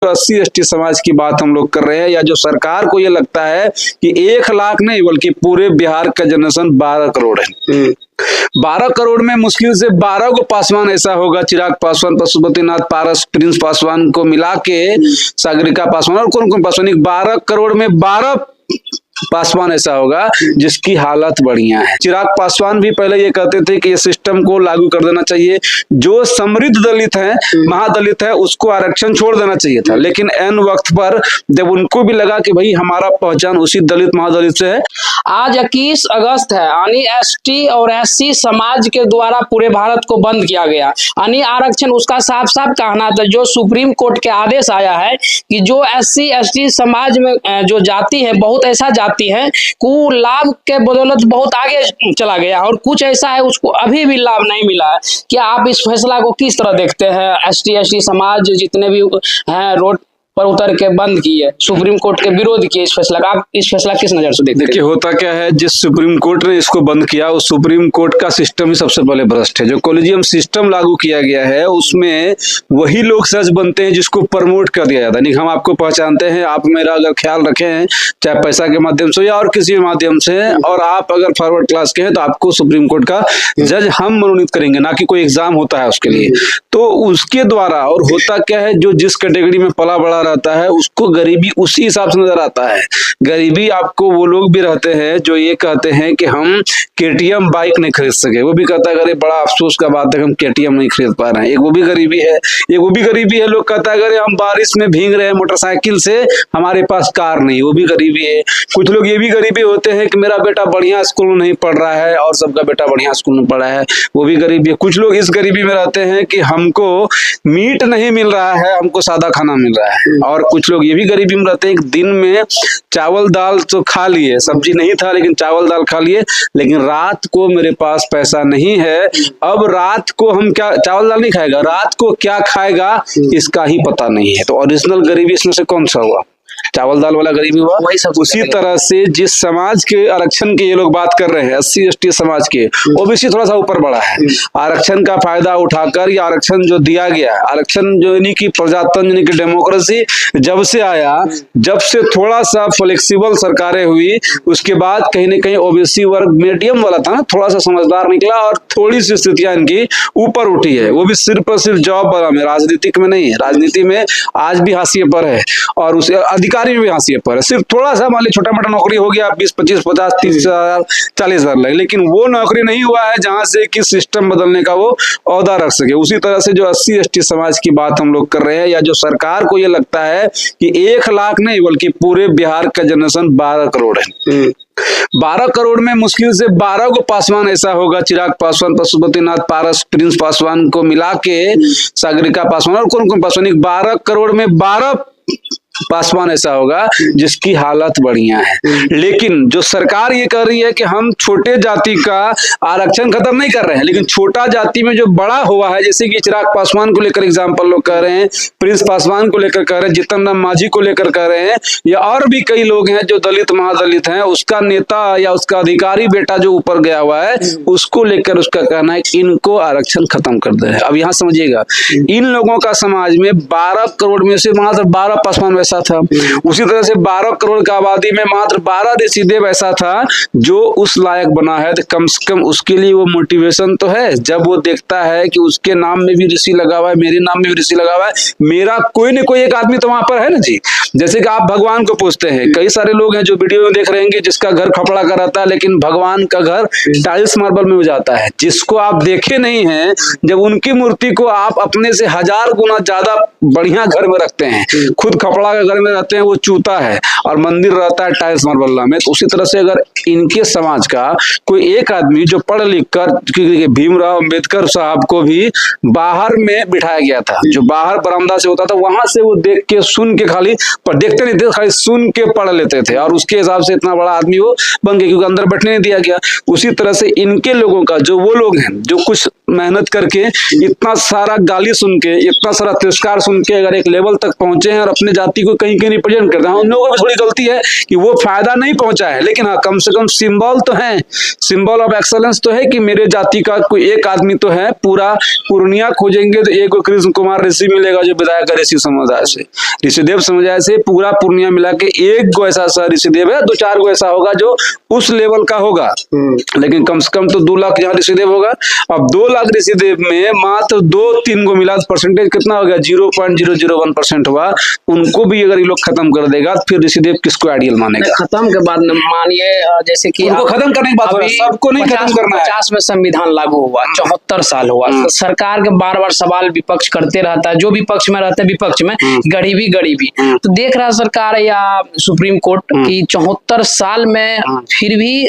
SC/ST समाज की बात हम लोग कर रहे हैं, या जो सरकार को ये लगता है कि 1 लाख नहीं बल्कि पूरे बिहार का जनरेशन 12 करोड़ है। 12 करोड़ में मुश्किल से 12 को पासवान ऐसा होगा, चिराग पासवान, पशुपतिनाथ पारस, प्रिंस पासवान को मिला के सागरिका पासवान और कौन कौन पासवान, 12 करोड़ में 12 पासवान ऐसा होगा जिसकी हालत बढ़िया है। चिराग पासवान भी पहले ये कहते थे कि ये सिस्टम को लागू कर देना चाहिए, जो समृद्ध दलित है, महादलित है, उसको आरक्षण छोड़ देना चाहिए था, लेकिन एन वक्त पर जब उनको भी लगा कि भाई हमारा पहचान उसी दलित महादलित से है। आज 21 अगस्त है, यानी ST और SC समाज के द्वारा पूरे भारत को बंद किया गया, यानी आरक्षण उसका साफ साफ कहना था। जो सुप्रीम कोर्ट के आदेश आया है कि जो SC/ST समाज में जो जाति है, बहुत ऐसा जाति है को लाभ के बदौलत बहुत आगे चला गया और कुछ ऐसा है उसको अभी भी लाभ नहीं मिला है। क्या आप इस फैसला को किस तरह देखते हैं? ST/ST समाज जितने भी हैं रोड पर उतर के बंद किए, सुप्रीम कोर्ट के विरोध किए इस फैसला का, आप इस फैसला किस नजर से देखते हैं? देखिए होता क्या है, जिस सुप्रीम कोर्ट ने इसको बंद किया उस सुप्रीम कोर्ट का सिस्टम ही सबसे पहले भ्रष्ट है। जो कॉलेजियम सिस्टम लागू किया गया है उसमें वही लोग सच बनते हैं जिसको प्रमोट कर दिया जाता है। नहीं, हम आपको पहचानते हैं, आप मेरा अगर ख्याल रखें चाहे पैसा के माध्यम से या और किसी भी माध्यम से, और आप अगर फॉरवर्ड क्लास के हैं तो आपको सुप्रीम कोर्ट का जज हम मनोनीत करेंगे, ना कि कोई एग्जाम होता है उसके लिए। तो उसके द्वारा, और होता क्या है, जो जिस कैटेगरी में पला बड़ा रहता है उसको गरीबी उसी हिसाब से नजर आता है। गरीबी आपको वो लोग भी रहते हैं जो ये कहते हैं कि हम KTM बाइक नहीं खरीद सके, वो भी कहता है अरे बड़ा अफसोस का बात है हम KTM नहीं खरीद पा रहे हैं। एक वो भी गरीबी है, एक वो भी गरीबी है, लोग कहता है अरे हम बारिश में भीग रहे हैं मोटरसाइकिल से, हमारे पास कार नहीं, वो भी गरीबी है। कुछ लोग ये भी गरीबी होते हैं कि मेरा बेटा बढ़िया स्कूल में नहीं पढ़ रहा है और सबका बेटा बढ़िया स्कूल में पढ़ा है, वो भी गरीबी है। कुछ लोग इस गरीबी में रहते हैं कि हमको मीट नहीं मिल रहा है, हमको सादा खाना मिल रहा है। और कुछ लोग ये भी गरीबी में रहते हैं कि दिन में चावल दाल तो खा लिए, सब्जी नहीं था लेकिन चावल दाल खा लिए, लेकिन रात को मेरे पास पैसा नहीं है, अब रात को हम क्या चावल दाल नहीं खाएगा, रात को क्या खाएगा इसका ही पता नहीं है। तो ओरिजिनल गरीबी इसमें से कौन सा हुआ? चावल दाल वाला गरीबी हुआ। वही सब उसी तरह से जिस समाज के आरक्षण की ये लोग बात कर रहे हैं, SC/ST समाज के, ओबीसी थोड़ा सा ऊपर बढ़ा है। आरक्षण का फायदा उठाकर या आरक्षण जो दिया गया, आरक्षण जो यानी कि प्रजातंत्र यानी कि डेमोक्रेसी जब से आया, जब से थोड़ा सा फ्लेक्सिबल सरकारें हुई, उसके बाद कहीं ना कहीं ओबीसी वर्ग मीडियम वाला था ना, थोड़ा सा समझदार निकला और थोड़ी सी स्थितियां इनकी ऊपर उठी है। वो भी सिर्फ और सिर्फ जॉब वाला में, राजनीतिक में नहीं है। राजनीति में आज भी हाशिए पर है और उसे अधिकारी में भी हाशिए पर है। सिर्फ थोड़ा सा मान ली छोटा मोटा नौकरी हो गया, 20, 25, 50, 30 हजार, 40 हजार लगे, लेकिन वो नौकरी नहीं हुआ है जहां से कि सिस्टम बदलने का वो औहदा रख सके। उसी तरह से जो SC/ST समाज की बात हम लोग कर रहे हैं, या जो सरकार को ये लगता है कि 1 लाख नहीं बल्कि पूरे बिहार का जनरेशन 12 करोड़ है। 12 करोड़ में मुश्किल से 12 को पासवान ऐसा होगा, चिराग पासवान, पशुपतिनाथ पारस, प्रिंस पासवान को मिला के सागरिका पासवान और कौन कौन पासवान, 12 करोड़ में 12 पासवान ऐसा होगा जिसकी हालत बढ़िया है। लेकिन जो सरकार ये कर रही है कि हम छोटे जाति का आरक्षण खत्म नहीं कर रहे हैं, लेकिन छोटा जाति में जो बड़ा हुआ है, जैसे कि चिराग पासवान को लेकर एग्जाम्पल लोग कह रहे हैं, प्रिंस पासवान को लेकर कह रहे हैं, जीतन राम मांझी को लेकर कह रहे हैं, या और भी कई लोग हैं जो दलित महादलित हैं, उसका नेता या उसका अधिकारी बेटा जो ऊपर गया हुआ है उसको लेकर उसका कहना है कि इनको आरक्षण खत्म कर दे। अब यहाँ समझिएगा, इन लोगों का समाज में 12 करोड़ में से मात्र 12 पासवान ऐसा था। उसी तरह से 12 करोड़ की आबादी में मात्र 12 ऋषिदेव ऐसा था जो उस लायक बना है। तो कम से कम उसके लिए वो मोटिवेशन तो है, जब वो देखता है कि उसके नाम में भी ऋषि लगा हुआ है, मेरे नाम में भी ऋषि लगा हुआ है, मेरा कोई न कोई एक आदमी तो वहां पर है ना जी। जैसे कि आप भगवान को पूछते हैं, कई सारे लोग हैं जो वीडियो में देख रहे हैं जिसका घर खपड़ा का रहता है, लेकिन भगवान का घर टाइल्स मार्बल में हो जाता है। जिसको आप देखे नहीं है, जब उनकी मूर्ति को आप अपने से 1000 गुना ज्यादा बढ़िया घर में रखते हैं, खुद खपड़ा का घर में रहते हैं वो चूता है और मंदिर रहता है टाइल्स मार्बल में। तो उसी तरह से अगर इनके समाज का कोई एक आदमी जो पढ़ लिख कर, भीमराव अंबेडकर साहब को भी बाहर में बिठाया गया था, जो बाहर बरामदा से होता था वहां से वो देख के सुन के, खाली पर देखते नहीं थे, खाली सुन के पढ़ लेते थे और उसके हिसाब से इतना बड़ा आदमी वो बन गया क्योंकि अंदर बैठने नहीं दिया गया। उसी तरह से इनके लोगों का, जो वो लोग हैं जो कुछ मेहनत करके, इतना सारा गाली सुन के, इतना सारा तिरस्कार सुन के अगर एक लेवल तक पहुंचे हैं और अपने जाति को कहीं कहीं रिप्रेजेंट करते हैं, उन लोगों की थोड़ी गलती है कि वो फायदा नहीं पहुंचा है, लेकिन हाँ कम से कम सिंबल तो है, सिंबल ऑफ एक्सलेंस तो है कि मेरे जाति का कोई एक आदमी तो है। पूरा पूर्णिया खोजेंगे तो एक कृष्ण कुमार ऋषि मिलेगा जो विधायक है ऋषि समुदाय से, ऋषिदेव समुदाय से पूरा पूर्णिया मिला के एक गो ऐसा ऋषिदेव है, 2-4 गो ऐसा होगा जो उस लेवल का होगा, लेकिन कम से कम तो 2 लाख यहाँ ऋषिदेव होगा। अब 2 लाख ऋषिदेव में मात्र 2-3 गो मिला, परसेंटेज कितना हो गया, 0.001% हुआ। उनको भी अगर ये लोग खत्म कर देगा तो फिर ऋषिदेव किसको आइडियल मानेगा? खत्म के बाद मानिए जैसे कि उनको खत्म करने की बात हो रहा है, सबको नहीं खत्म करना है। 50 में संविधान लागू हुआ, 74 साल हुआ, तो सरकार के बार-बार सवाल विपक्ष करते रहता है, जो विपक्ष में रहता है विपक्ष में गरीबी तो देख रहा है सरकार या सुप्रीम कोर्ट की 74 साल में फिर भी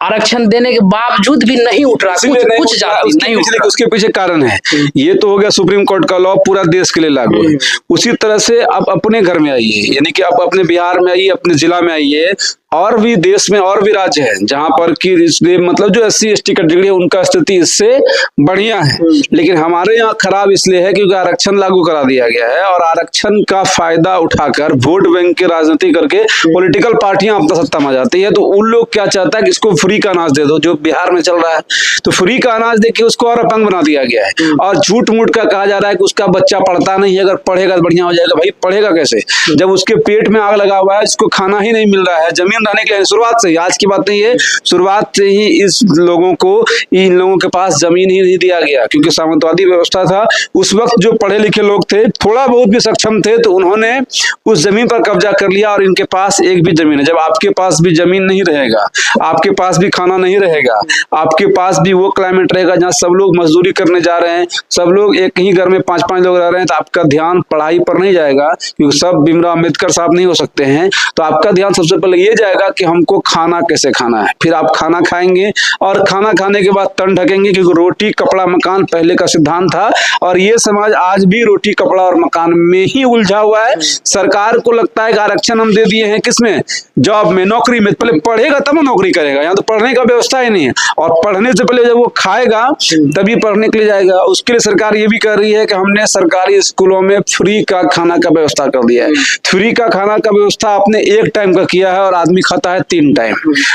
आरक्षण देने के बावजूद भी नहीं उठ रहा, कुछ जाति नहीं उठ रहा। उसके पीछे कारण है, ये तो हो गया सुप्रीम कोर्ट का लॉ पूरा देश के लिए लागू है। उसी तरह से आप अपने घर में आइए, यानी कि आप अपने बिहार में आइए, अपने जिला में आइए, और भी देश में और भी राज्य है जहां पर कि मतलब जो SC/ST कैटेगरी है उनका स्थिति इससे बढ़िया है, लेकिन हमारे यहाँ खराब इसलिए है क्योंकि आरक्षण लागू करा दिया गया है और आरक्षण का फायदा उठाकर वोट बैंक की राजनीति करके पॉलिटिकल पार्टियां अपना सत्ता में जाती है। तो उन लोग क्या चाहता है कि इसको फ्री का अनाज दे दो, जो बिहार में चल रहा है, तो फ्री का अनाज देके उसको और अपंग बना दिया गया है और झूठ मूठ का कहा जा रहा है कि उसका बच्चा पढ़ता नहीं है, अगर पढ़ेगा तो बढ़िया हो जाएगा। भाई पढ़ेगा कैसे जब उसके पेट में आग लगा हुआ है, इसको खाना ही नहीं मिल रहा है, जमीन रहने के लिए शुरुआत से ही, आज की बात नहीं है, शुरुआत से ही इस लोगों को, इन लोगों के पास जमीन ही नहीं दिया गया क्योंकि सामंतवादी व्यवस्था था। उस वक्त जो पढ़े लिखे लोग थे, थोड़ा बहुत भी सक्षम थे, तो उन्होंने उस जमीन पर कब्जा कर लिया और इनके पास एक भी जमीन है। जब आपके पास भी जमीन नहीं रहेगा, आपके पास भी खाना नहीं रहेगा, आपके पास भी वो क्लाइमेट रहेगा जहाँ सब लोग मजदूरी करने जा रहे हैं, सब लोग एक ही घर में 5-5 लोग रह रहे हैं, तो आपका ध्यान पढ़ाई पर नहीं जाएगा क्योंकि सब भीमराव अम्बेडकर साहब नहीं हो सकते हैं। तो आपका ध्यान सबसे पहले ये जाएगा कि हमको खाना कैसे खाना है, फिर आप खाना खाएंगे और खाना खाने के बाद तन ढकेंगे क्योंकि रोटी कपड़ा मकान पहले का सिद्धांत था और ये समाज आज भी रोटी कपड़ा और मकान में ही उलझा हुआ है। सरकार को लगता है कि आरक्षण हम दे दिए हैं, किसमें, जॉब में, नौकरी में, पहले पढ़ेगा तब नौकरी करेगा, यहाँ तो पढ़ने का व्यवस्था ही नहीं है और पढ़ने से पहले जब वो खाएगा तभी पढ़ने के लिए जाएगा। उसके लिए सरकार ये भी कर रही है कि हमने सरकारी स्कूलों में फ्री का खाना का व्यवस्था कर दिया है। फ्री का खाना का व्यवस्था आपने एक टाइम का किया है और आदमी खाता है 3 टाइम,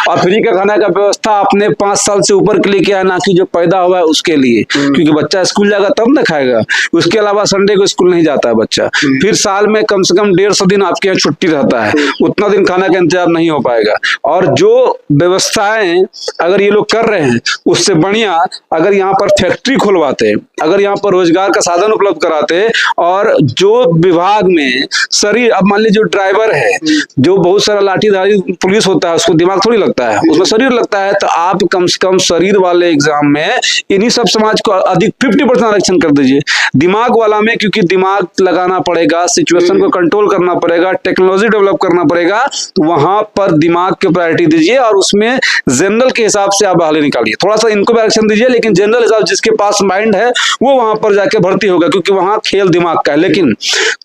और फ्री का खाना का व्यवस्था आपने 5 साल से ऊपर के लिए किया है, ना कि जो पैदा हुआ है उसके लिए, क्योंकि बच्चा स्कूल जाएगा तब ना खाएगा। उसके अलावा संडे को स्कूल नहीं जाता है बच्चा, फिर साल में कम से कम 150 दिन आपके यहाँ छुट्टी रहता है, उतना दिन खाना का इंतजाम नहीं हो पाएगा। और जो व्यवस्थाएं अगर ये लोग कर रहे हैं उससे बढ़िया अगर यहाँ पर फैक्ट्री खुलवाते, अगर यहाँ पर रोजगार का साधन उपलब्ध कराते, और जो विभाग में शरीर, अब मान लीजिए जो ड्राइवर है, जो बहुत सारा लाठीधारी पुलिस होता है, उसको दिमाग थोड़ी लगता है, उसमें शरीर लगता है, तो आप कम से कम शरीर वाले एग्जाम में इन्हीं सब समाज को अधिक 50% आरक्षण कर दीजिए। दिमाग वाला में क्योंकि दिमाग लगाना पड़ेगा, सिचुएशन को कंट्रोल करना पड़ेगा, टेक्नोलॉजी डेवलप करना पड़ेगा, तो वहां पर दिमाग की प्रायोरिटी दीजिए और उसमें जनरल के हिसाब से आप बहाली निकालिए। थोड़ा सा इनको भी आरक्षण दीजिए, लेकिन जनरल हिसाब जिसके पास माइंड है वो वहां पर जाके भर्ती होगा क्योंकि वहां खेल दिमाग का है। लेकिन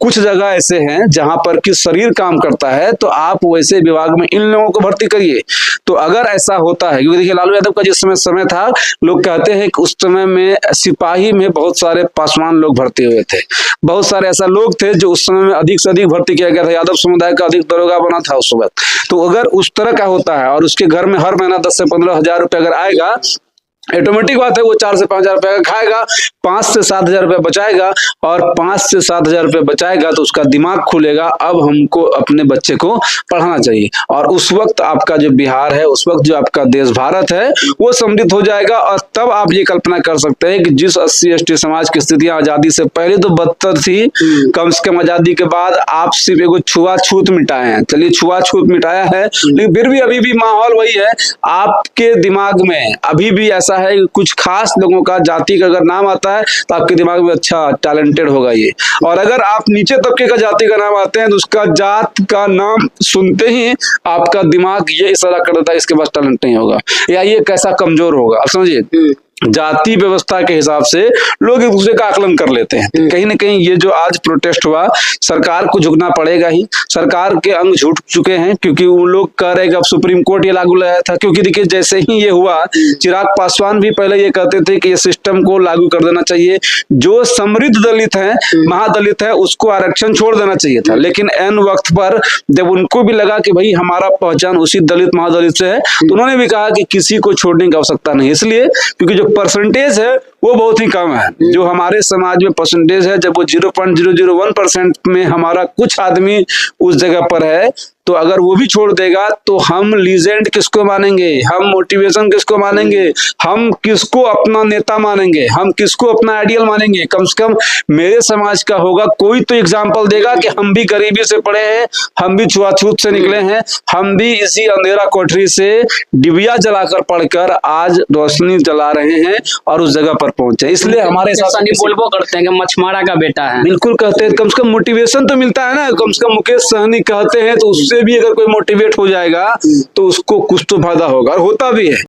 कुछ जगह ऐसे हैं जहां पर कि शरीर काम करता है, तो आप वैसे विभाग में इन लोगों को भर्ती करिए। तो अगर ऐसा होता है, क्योंकि देखिए लालू यादव का जिस समय था, लोग कहते हैं कि उस समय में सिपाही में बहुत सारे पासवान लोग भर्ती हुए थे, बहुत सारे ऐसा लोग थे जो उस समय में अधिक से अधिक भर्ती किया गया था, यादव समुदाय का अधिक दरोगा बना था उस वक्त। तो अगर उस तरह का होता है और उसके घर में हर महीना 10 से 15 हजार रुपये अगर आएगा, ऑटोमेटिक बात है वो 4 से 5 हजार रुपए का खाएगा, 5 से 7 हजार रुपये बचाएगा, और 5 से 7 हजार रुपये बचाएगा तो उसका दिमाग खुलेगा, अब हमको अपने बच्चे को पढ़ाना चाहिए। और उस वक्त आपका जो बिहार है, उस वक्त जो आपका देश भारत है, वो समृद्ध हो जाएगा। और तब आप ये कल्पना कर सकते हैं कि जिस SC/ST समाज की स्थितियां आजादी से पहले तो बदतर थी, कम से कम आजादी के बाद आप सिर्फ एगो छुआछूत मिटाए हैं। चलिए छुआछूत मिटाया है, लेकिन फिर भी अभी भी माहौल वही है। आपके दिमाग में अभी भी ऐसा है कुछ खास लोगों का, जाति का अगर नाम आता है तो आपके दिमाग में अच्छा टैलेंटेड होगा ये, और अगर आप नीचे तबके का जाति का नाम आते हैं तो उसका जात का नाम सुनते ही आपका दिमाग ये इशारा कर देता है इसके पास टैलेंट नहीं होगा या ये कैसा कमजोर होगा। आप समझिए, जाति व्यवस्था के हिसाब से लोग एक दूसरे का आकलन कर लेते हैं। कहीं ना कहीं ये जो आज प्रोटेस्ट हुआ, सरकार को झुकना पड़ेगा ही। सरकार के अंग झुक चुके हैं, क्योंकि वो लोग कह रहे हैं कि अब सुप्रीम कोर्ट ये लागू लाया था। क्योंकि देखिए जैसे ही ये हुआ, चिराग पासवान भी पहले ये कहते थे कि ये सिस्टम को लागू कर देना चाहिए, जो समृद्ध दलित है, महादलित है, उसको आरक्षण छोड़ देना चाहिए था। लेकिन एन वक्त पर जब उनको भी लगा कि भाई हमारा पहचान उसी दलित महादलित से है, तो उन्होंने भी कहा कि किसी को छोड़ने की आवश्यकता नहीं। इसलिए क्योंकि जो परसेंटेज है वो बहुत ही कम है, जो हमारे समाज में परसेंटेज है, जब वो 0.001% में हमारा कुछ आदमी उस जगह पर है, तो अगर वो भी छोड़ देगा तो हम लीजेंड किसको मानेंगे, हम मोटिवेशन किसको मानेंगे, हम किसको अपना नेता मानेंगे, हम किसको अपना आइडियल मानेंगे। कम से कम मेरे समाज का होगा कोई तो एग्जाम्पल देगा कि हम भी गरीबी से पड़े हैं, हम भी छुआछूत से निकले हैं, हम भी इसी अंधेरा कोठरी से डिबिया जलाकर पढ़कर आज रोशनी जला रहे हैं और उस जगह पर पहुंचे। इसलिए हमारे साथ बोलबो करते हैं कि मछमारा का बेटा है। बिल्कुल कहते हैं, कम से कम मोटिवेशन तो मिलता है ना। कम से कम मुकेश सहनी कहते हैं, तो उससे भी अगर कोई मोटिवेट हो जाएगा तो उसको कुछ तो फायदा होगा, और होता भी है।